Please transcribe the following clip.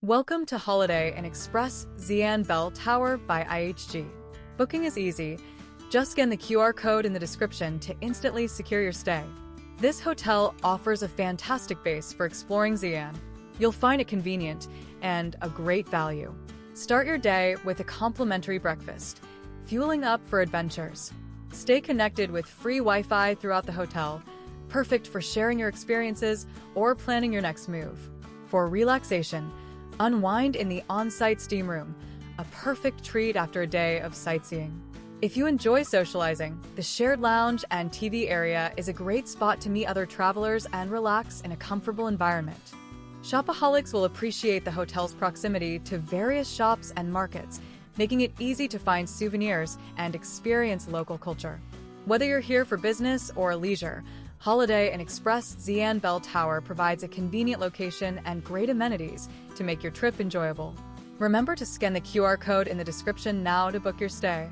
Welcome to Holiday Inn Express Xi'an Bell Tower by IHG. Booking is easy. Just scan the QR code in the description to instantly secure your stay. This hotel offers a fantastic base for exploring Xi'an. You'll find it convenient and a great value. Start your day with a complimentary breakfast, fueling up for adventures. Stay connected with free Wi-Fi throughout the hotel, perfect for sharing your experiences or planning your next move. For relaxation, unwind in the on-site steamroom, a perfect treat after a day of sightseeing. If you enjoy socializing, the shared lounge and TV area is a great spot to meet other travelers and relax in a comfortable environment. Shopaholics will appreciate the hotel's proximity to various shops and markets, making it easy to find souvenirs and experience local culture. Whether you're here for business or leisure, Holiday Inn Express Xi'an Bell Tower provides a convenient location and great amenities to make your trip enjoyable. Remember to scan the QR code in the description now to book your stay.